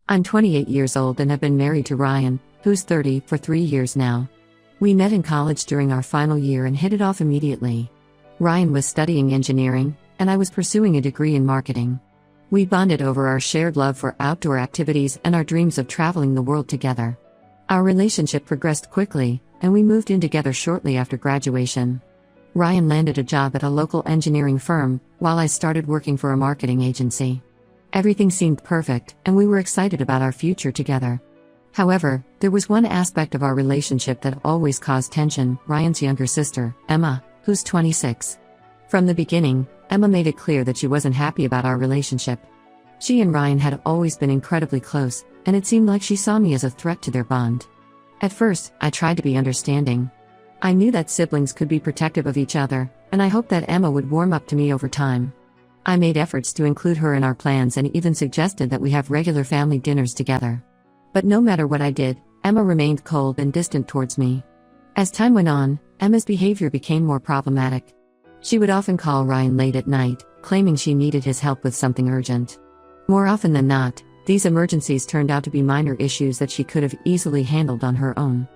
I'm 28 years old and have been married to Ryan, who's 30, for 3 years now. We met in college during our final year and hit it off immediately. Ryan was studying engineering, and I was pursuing a degree in marketing. We bonded over our shared love for outdoor activities and our dreams of traveling the world together. Our relationship progressed quickly, and we moved in together shortly after graduation. Ryan landed a job at a local engineering firm, while I started working for a marketing agency. Everything seemed perfect, and we were excited about our future together. However, there was one aspect of our relationship that always caused tension: Ryan's younger sister, Emma, who's 26. From the beginning, Emma made it clear that she wasn't happy about our relationship. She and Ryan had always been incredibly close, and it seemed like she saw me as a threat to their bond. At first, I tried to be understanding. I knew that siblings could be protective of each other, and I hoped that Emma would warm up to me over time. I made efforts to include her in our plans and even suggested that we have regular family dinners together. But no matter what I did, Emma remained cold and distant towards me. As time went on, Emma's behavior became more problematic. She would often call Ryan late at night, claiming she needed his help with something urgent. More often than not, these emergencies turned out to be minor issues that she could have easily handled on her own.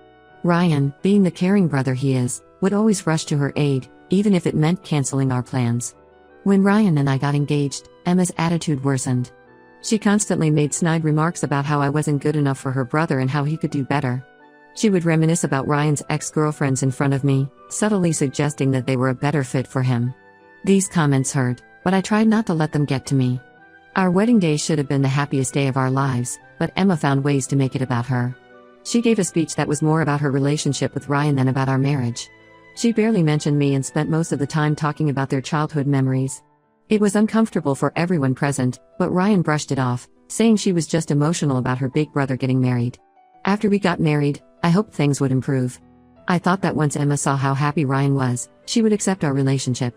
Ryan, being the caring brother he is, would always rush to her aid, even if it meant canceling our plans. When Ryan and I got engaged, Emma's attitude worsened. She constantly made snide remarks about how I wasn't good enough for her brother and how he could do better. She would reminisce about Ryan's ex-girlfriends in front of me, subtly suggesting that they were a better fit for him. These comments hurt, but I tried not to let them get to me. Our wedding day should have been the happiest day of our lives, but Emma found ways to make it about her. She gave a speech that was more about her relationship with Ryan than about our marriage. She barely mentioned me and spent most of the time talking about their childhood memories. It was uncomfortable for everyone present, but Ryan brushed it off, saying she was just emotional about her big brother getting married. After we got married, I hoped things would improve. I thought that once Emma saw how happy Ryan was, she would accept our relationship.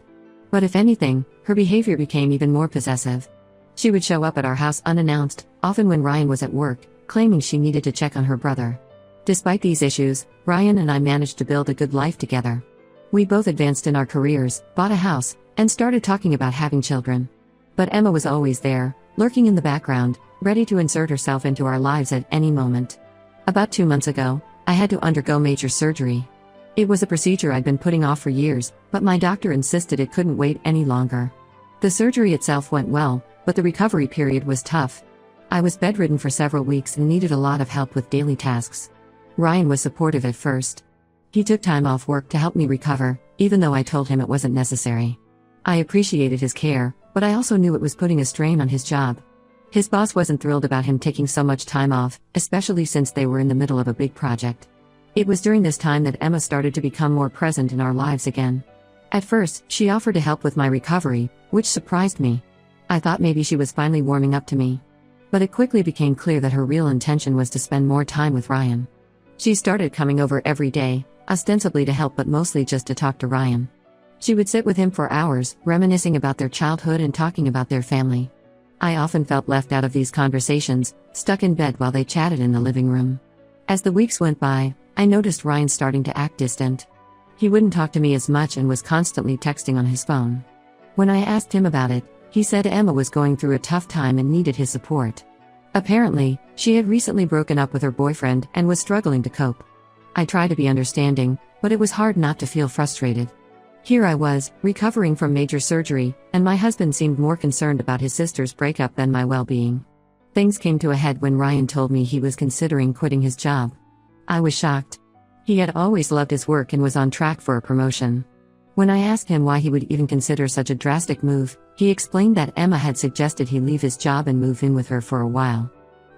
But if anything, her behavior became even more possessive. She would show up at our house unannounced, often when Ryan was at work, claiming she needed to check on her brother. Despite these issues, Ryan and I managed to build a good life together. We both advanced in our careers, bought a house, and started talking about having children. But Emma was always there, lurking in the background, ready to insert herself into our lives at any moment. About 2 months ago, I had to undergo major surgery. It was a procedure I'd been putting off for years, but my doctor insisted it couldn't wait any longer. The surgery itself went well, but the recovery period was tough. I was bedridden for several weeks and needed a lot of help with daily tasks. Ryan was supportive at first. He took time off work to help me recover, even though I told him it wasn't necessary. I appreciated his care, but I also knew it was putting a strain on his job. His boss wasn't thrilled about him taking so much time off, especially since they were in the middle of a big project. It was during this time that Emma started to become more present in our lives again. At first, she offered to help with my recovery, which surprised me. I thought maybe she was finally warming up to me. But it quickly became clear that her real intention was to spend more time with Ryan. She started coming over every day, ostensibly to help but mostly just to talk to Ryan. She would sit with him for hours, reminiscing about their childhood and talking about their family. I often felt left out of these conversations, stuck in bed while they chatted in the living room. As the weeks went by, I noticed Ryan starting to act distant. He wouldn't talk to me as much and was constantly texting on his phone. When I asked him about it, he said Emma was going through a tough time and needed his support. Apparently, she had recently broken up with her boyfriend and was struggling to cope. I tried to be understanding, but it was hard not to feel frustrated. Here I was, recovering from major surgery, and my husband seemed more concerned about his sister's breakup than my well-being. Things came to a head when Ryan told me he was considering quitting his job. I was shocked. He had always loved his work and was on track for a promotion. When I asked him why he would even consider such a drastic move, he explained that Emma had suggested he leave his job and move in with her for a while.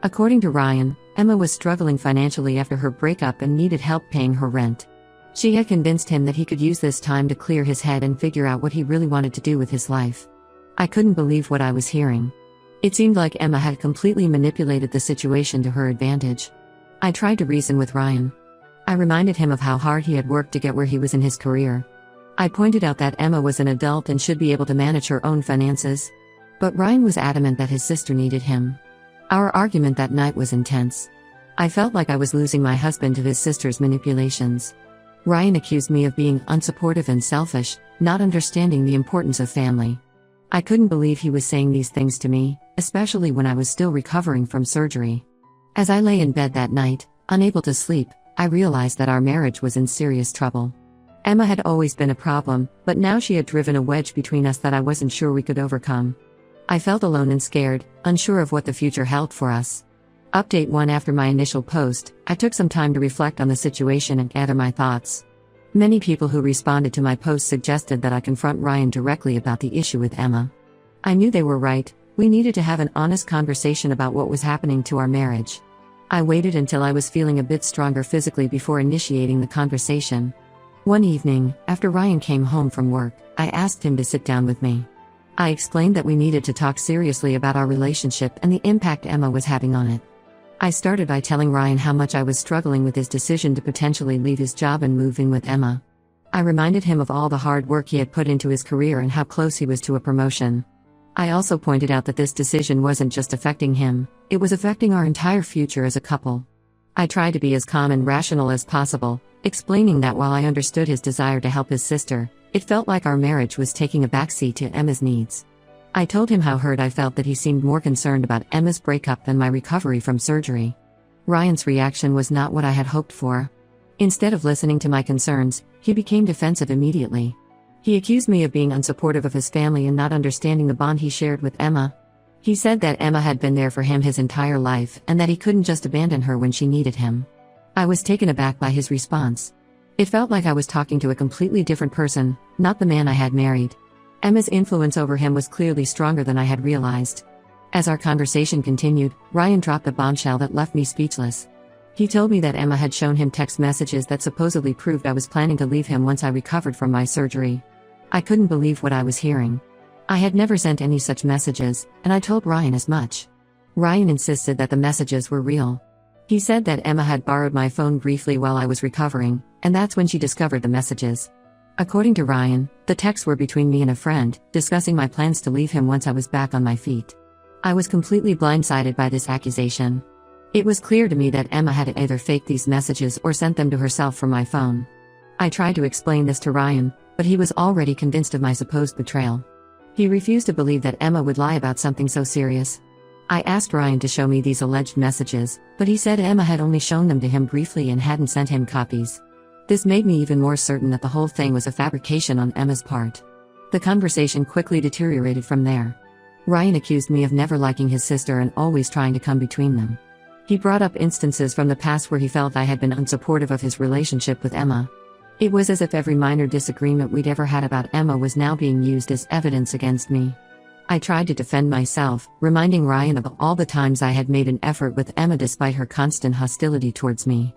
According to Ryan, Emma was struggling financially after her breakup and needed help paying her rent. She had convinced him that he could use this time to clear his head and figure out what he really wanted to do with his life. I couldn't believe what I was hearing. It seemed like Emma had completely manipulated the situation to her advantage. I tried to reason with Ryan. I reminded him of how hard he had worked to get where he was in his career. I pointed out that Emma was an adult and should be able to manage her own finances. But Ryan was adamant that his sister needed him. Our argument that night was intense. I felt like I was losing my husband to his sister's manipulations. Ryan accused me of being unsupportive and selfish, not understanding the importance of family. I couldn't believe he was saying these things to me, especially when I was still recovering from surgery. As I lay in bed that night, unable to sleep, I realized that our marriage was in serious trouble. Emma had always been a problem, but now she had driven a wedge between us that I wasn't sure we could overcome. I felt alone and scared, unsure of what the future held for us. Update 1. After my initial post, I took some time to reflect on the situation and gather my thoughts. Many people who responded to my post suggested that I confront Ryan directly about the issue with Emma. I knew they were right. We needed to have an honest conversation about what was happening to our marriage. I waited until I was feeling a bit stronger physically before initiating the conversation. One evening, after Ryan came home from work, I asked him to sit down with me. I explained that we needed to talk seriously about our relationship and the impact Emma was having on it. I started by telling Ryan how much I was struggling with his decision to potentially leave his job and move in with Emma. I reminded him of all the hard work he had put into his career and how close he was to a promotion. I also pointed out that this decision wasn't just affecting him, it was affecting our entire future as a couple. I tried to be as calm and rational as possible, explaining that while I understood his desire to help his sister, it felt like our marriage was taking a backseat to Emma's needs. I told him how hurt I felt that he seemed more concerned about Emma's breakup than my recovery from surgery. Ryan's reaction was not what I had hoped for. Instead of listening to my concerns, he became defensive immediately. He accused me of being unsupportive of his family and not understanding the bond he shared with Emma. He said that Emma had been there for him his entire life and that he couldn't just abandon her when she needed him. I was taken aback by his response. It felt like I was talking to a completely different person, not the man I had married. Emma's influence over him was clearly stronger than I had realized. As our conversation continued, Ryan dropped a bombshell that left me speechless. He told me that Emma had shown him text messages that supposedly proved I was planning to leave him once I recovered from my surgery. I couldn't believe what I was hearing. I had never sent any such messages, and I told Ryan as much. Ryan insisted that the messages were real. He said that Emma had borrowed my phone briefly while I was recovering, and that's when she discovered the messages. According to Ryan, the texts were between me and a friend, discussing my plans to leave him once I was back on my feet. I was completely blindsided by this accusation. It was clear to me that Emma had either faked these messages or sent them to herself from my phone. I tried to explain this to Ryan, but he was already convinced of my supposed betrayal. He refused to believe that Emma would lie about something so serious. I asked Ryan to show me these alleged messages, but he said Emma had only shown them to him briefly and hadn't sent him copies. This made me even more certain that the whole thing was a fabrication on Emma's part. The conversation quickly deteriorated from there. Ryan accused me of never liking his sister and always trying to come between them. He brought up instances from the past where he felt I had been unsupportive of his relationship with Emma. It was as if every minor disagreement we'd ever had about Emma was now being used as evidence against me. I tried to defend myself, reminding Ryan of all the times I had made an effort with Emma despite her constant hostility towards me.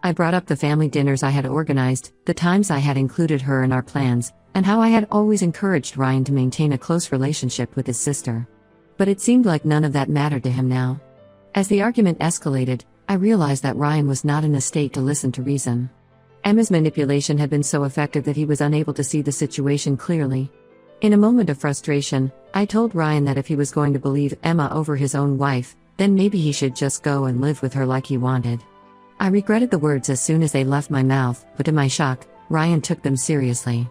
I brought up the family dinners I had organized, the times I had included her in our plans, and how I had always encouraged Ryan to maintain a close relationship with his sister. But it seemed like none of that mattered to him now. As the argument escalated, I realized that Ryan was not in a state to listen to reason. Emma's manipulation had been so effective that he was unable to see the situation clearly. In a moment of frustration, I told Ryan that if he was going to believe Emma over his own wife, then maybe he should just go and live with her like he wanted. I regretted the words as soon as they left my mouth, but to my shock, Ryan took them seriously.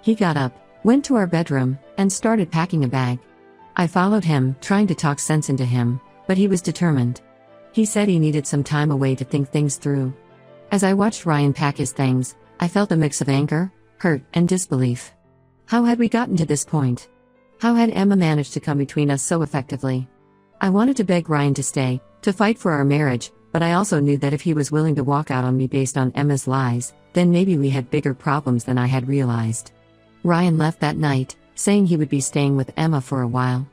He got up, went to our bedroom, and started packing a bag. I followed him, trying to talk sense into him, but he was determined. He said he needed some time away to think things through. As I watched Ryan pack his things, I felt a mix of anger, hurt, and disbelief. How had we gotten to this point? How had Emma managed to come between us so effectively? I wanted to beg Ryan to stay, to fight for our marriage, but I also knew that if he was willing to walk out on me based on Emma's lies, then maybe we had bigger problems than I had realized. Ryan left that night, saying he would be staying with Emma for a while.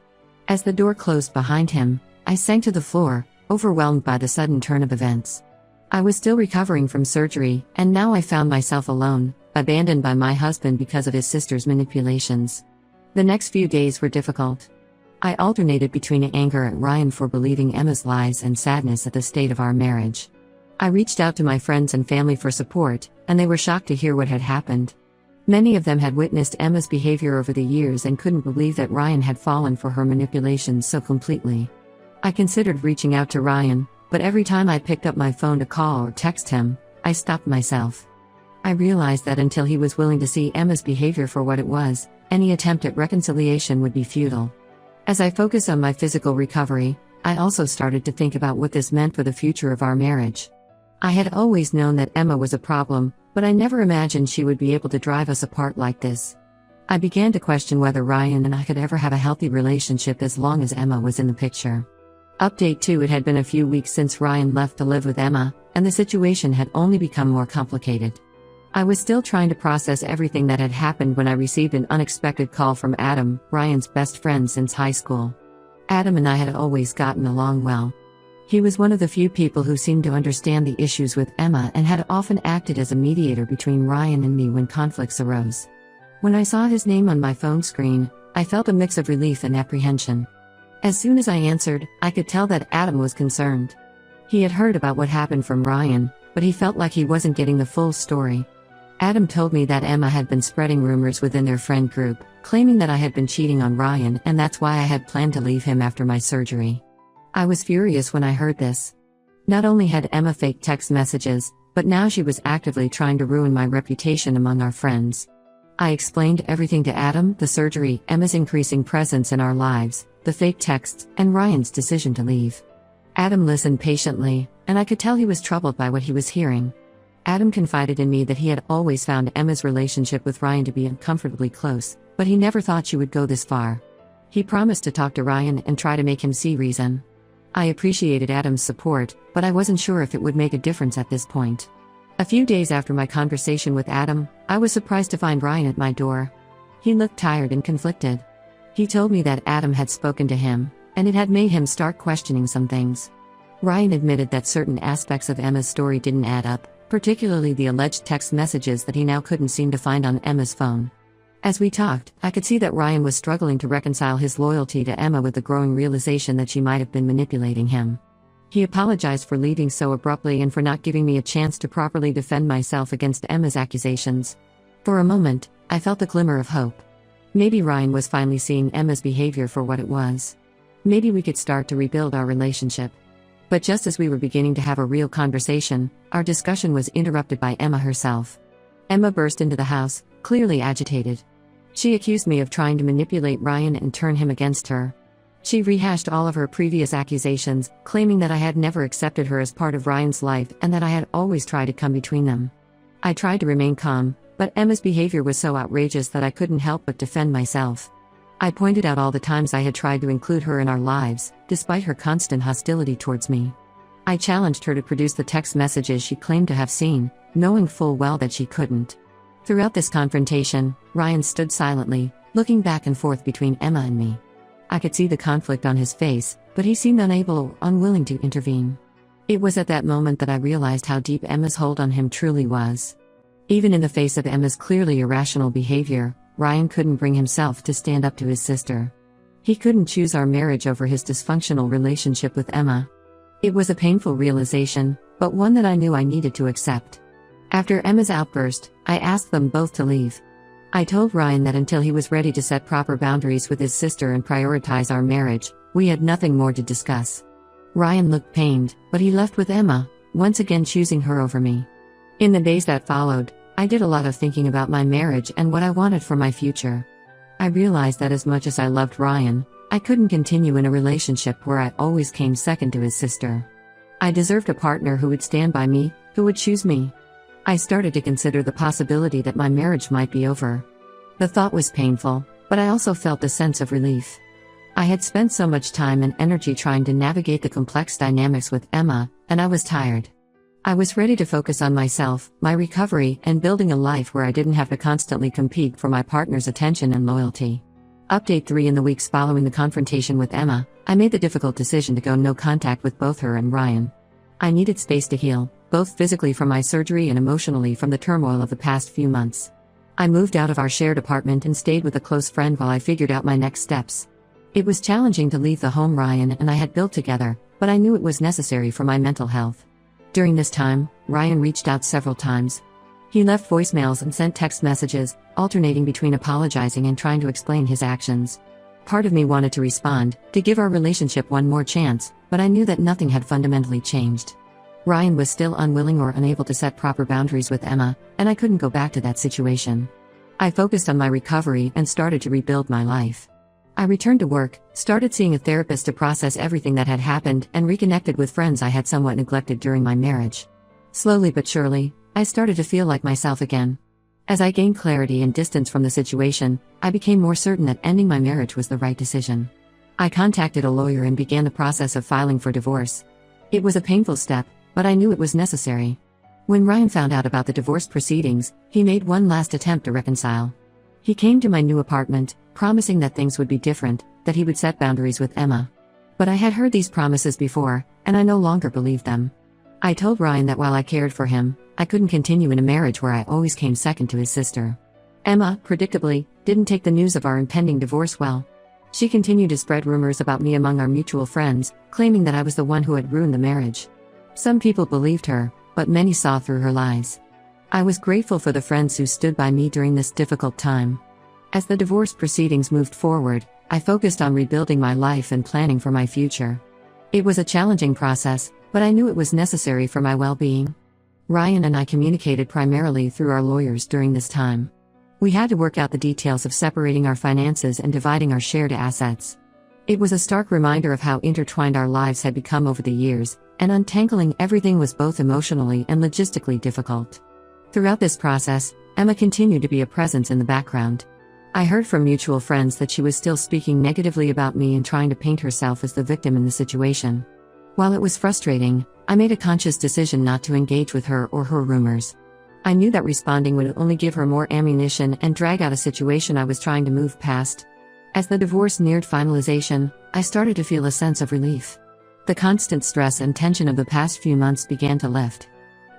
As the door closed behind him, I sank to the floor, overwhelmed by the sudden turn of events. I was still recovering from surgery, and now I found myself alone, abandoned by my husband because of his sister's manipulations. The next few days were difficult. I alternated between anger at Ryan for believing Emma's lies and sadness at the state of our marriage. I reached out to my friends and family for support, and they were shocked to hear what had happened. Many of them had witnessed Emma's behavior over the years and couldn't believe that Ryan had fallen for her manipulations so completely. I considered reaching out to Ryan, but every time I picked up my phone to call or text him, I stopped myself. I realized that until he was willing to see Emma's behavior for what it was, any attempt at reconciliation would be futile. As I focused on my physical recovery, I also started to think about what this meant for the future of our marriage. I had always known that Emma was a problem, but I never imagined she would be able to drive us apart like this. I began to question whether Ryan and I could ever have a healthy relationship as long as Emma was in the picture. Update 2: It had been a few weeks since Ryan left to live with Emma, and the situation had only become more complicated. I was still trying to process everything that had happened when I received an unexpected call from Adam, Ryan's best friend since high school. Adam and I had always gotten along well. He was one of the few people who seemed to understand the issues with Emma and had often acted as a mediator between Ryan and me when conflicts arose. When I saw his name on my phone screen, I felt a mix of relief and apprehension. As soon as I answered, I could tell that Adam was concerned. He had heard about what happened from Ryan, but he felt like he wasn't getting the full story. Adam told me that Emma had been spreading rumors within their friend group, claiming that I had been cheating on Ryan, and that's why I had planned to leave him after my surgery. I was furious when I heard this. Not only had Emma faked text messages, but now she was actively trying to ruin my reputation among our friends. I explained everything to Adam: the surgery, Emma's increasing presence in our lives, the fake texts, and Ryan's decision to leave. Adam listened patiently, and I could tell he was troubled by what he was hearing. Adam confided in me that he had always found Emma's relationship with Ryan to be uncomfortably close, but he never thought she would go this far. He promised to talk to Ryan and try to make him see reason. I appreciated Adam's support, but I wasn't sure if it would make a difference at this point. A few days after my conversation with Adam, I was surprised to find Ryan at my door. He looked tired and conflicted. He told me that Adam had spoken to him, and it had made him start questioning some things. Ryan admitted that certain aspects of Emma's story didn't add up, particularly the alleged text messages that he now couldn't seem to find on Emma's phone. As we talked, I could see that Ryan was struggling to reconcile his loyalty to Emma with the growing realization that she might have been manipulating him. He apologized for leaving so abruptly and for not giving me a chance to properly defend myself against Emma's accusations. For a moment, I felt a glimmer of hope. Maybe Ryan was finally seeing Emma's behavior for what it was. Maybe we could start to rebuild our relationship. But just as we were beginning to have a real conversation, our discussion was interrupted by Emma herself. Emma burst into the house, clearly agitated. She accused me of trying to manipulate Ryan and turn him against her. She rehashed all of her previous accusations, claiming that I had never accepted her as part of Ryan's life and that I had always tried to come between them. I tried to remain calm, but Emma's behavior was so outrageous that I couldn't help but defend myself. I pointed out all the times I had tried to include her in our lives, despite her constant hostility towards me. I challenged her to produce the text messages she claimed to have seen, knowing full well that she couldn't. Throughout this confrontation, Ryan stood silently, looking back and forth between Emma and me. I could see the conflict on his face, but he seemed unable or unwilling to intervene. It was at that moment that I realized how deep Emma's hold on him truly was. Even in the face of Emma's clearly irrational behavior, Ryan couldn't bring himself to stand up to his sister. He couldn't choose our marriage over his dysfunctional relationship with Emma. It was a painful realization, but one that I knew I needed to accept. After Emma's outburst, I asked them both to leave. I told Ryan that until he was ready to set proper boundaries with his sister and prioritize our marriage, we had nothing more to discuss. Ryan looked pained, but he left with Emma, once again choosing her over me. In the days that followed, I did a lot of thinking about my marriage and what I wanted for my future. I realized that as much as I loved Ryan, I couldn't continue in a relationship where I always came second to his sister. I deserved a partner who would stand by me, who would choose me. I started to consider the possibility that my marriage might be over. The thought was painful, but I also felt a sense of relief. I had spent so much time and energy trying to navigate the complex dynamics with Emma, and I was tired. I was ready to focus on myself, my recovery, and building a life where I didn't have to constantly compete for my partner's attention and loyalty. Update 3: In the weeks following the confrontation with Emma, I made the difficult decision to go no contact with both her and Ryan. I needed space to heal, both physically from my surgery and emotionally from the turmoil of the past few months. I moved out of our shared apartment and stayed with a close friend while I figured out my next steps. It was challenging to leave the home Ryan and I had built together, but I knew it was necessary for my mental health. During this time, Ryan reached out several times. He left voicemails and sent text messages, alternating between apologizing and trying to explain his actions. Part of me wanted to respond, to give our relationship one more chance, but I knew that nothing had fundamentally changed. Ryan was still unwilling or unable to set proper boundaries with Emma, and I couldn't go back to that situation. I focused on my recovery and started to rebuild my life. I returned to work, started seeing a therapist to process everything that had happened, and reconnected with friends I had somewhat neglected during my marriage. Slowly but surely, I started to feel like myself again. As I gained clarity and distance from the situation, I became more certain that ending my marriage was the right decision. I contacted a lawyer and began the process of filing for divorce. It was a painful step, but I knew it was necessary. When Ryan found out about the divorce proceedings, he made one last attempt to reconcile. He came to my new apartment, promising that things would be different, that he would set boundaries with Emma. But I had heard these promises before, and I no longer believed them. I told Ryan that while I cared for him, I couldn't continue in a marriage where I always came second to his sister. Emma, predictably, didn't take the news of our impending divorce well. She continued to spread rumors about me among our mutual friends, claiming that I was the one who had ruined the marriage. Some people believed her, but many saw through her lies. I was grateful for the friends who stood by me during this difficult time. As the divorce proceedings moved forward, I focused on rebuilding my life and planning for my future. It was a challenging process, but I knew it was necessary for my well-being. Ryan and I communicated primarily through our lawyers during this time. We had to work out the details of separating our finances and dividing our shared assets. It was a stark reminder of how intertwined our lives had become over the years, and untangling everything was both emotionally and logistically difficult. Throughout this process, Emma continued to be a presence in the background. I heard from mutual friends that she was still speaking negatively about me and trying to paint herself as the victim in the situation. While it was frustrating, I made a conscious decision not to engage with her or her rumors. I knew that responding would only give her more ammunition and drag out a situation I was trying to move past. As the divorce neared finalization, I started to feel a sense of relief. The constant stress and tension of the past few months began to lift.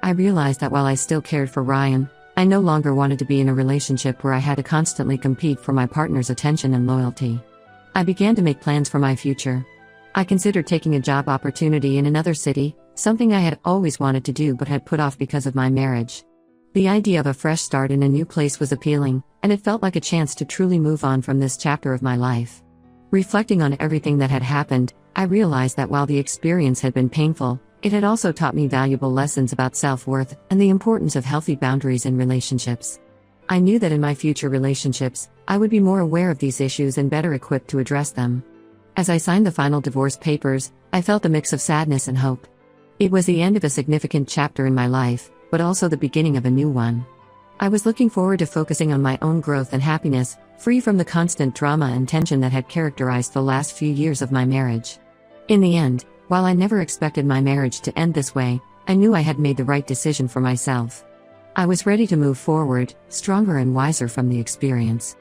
I realized that while I still cared for Ryan, I no longer wanted to be in a relationship where I had to constantly compete for my partner's attention and loyalty. I began to make plans for my future. I considered taking a job opportunity in another city, something I had always wanted to do but had put off because of my marriage. The idea of a fresh start in a new place was appealing, and it felt like a chance to truly move on from this chapter of my life. Reflecting on everything that had happened, I realized that while the experience had been painful, it had also taught me valuable lessons about self-worth and the importance of healthy boundaries in relationships. I knew that in my future relationships, I would be more aware of these issues and better equipped to address them. As I signed the final divorce papers, I felt a mix of sadness and hope. It was the end of a significant chapter in my life, but also the beginning of a new one. I was looking forward to focusing on my own growth and happiness, free from the constant drama and tension that had characterized the last few years of my marriage. In the end, while I never expected my marriage to end this way, I knew I had made the right decision for myself. I was ready to move forward, stronger and wiser from the experience.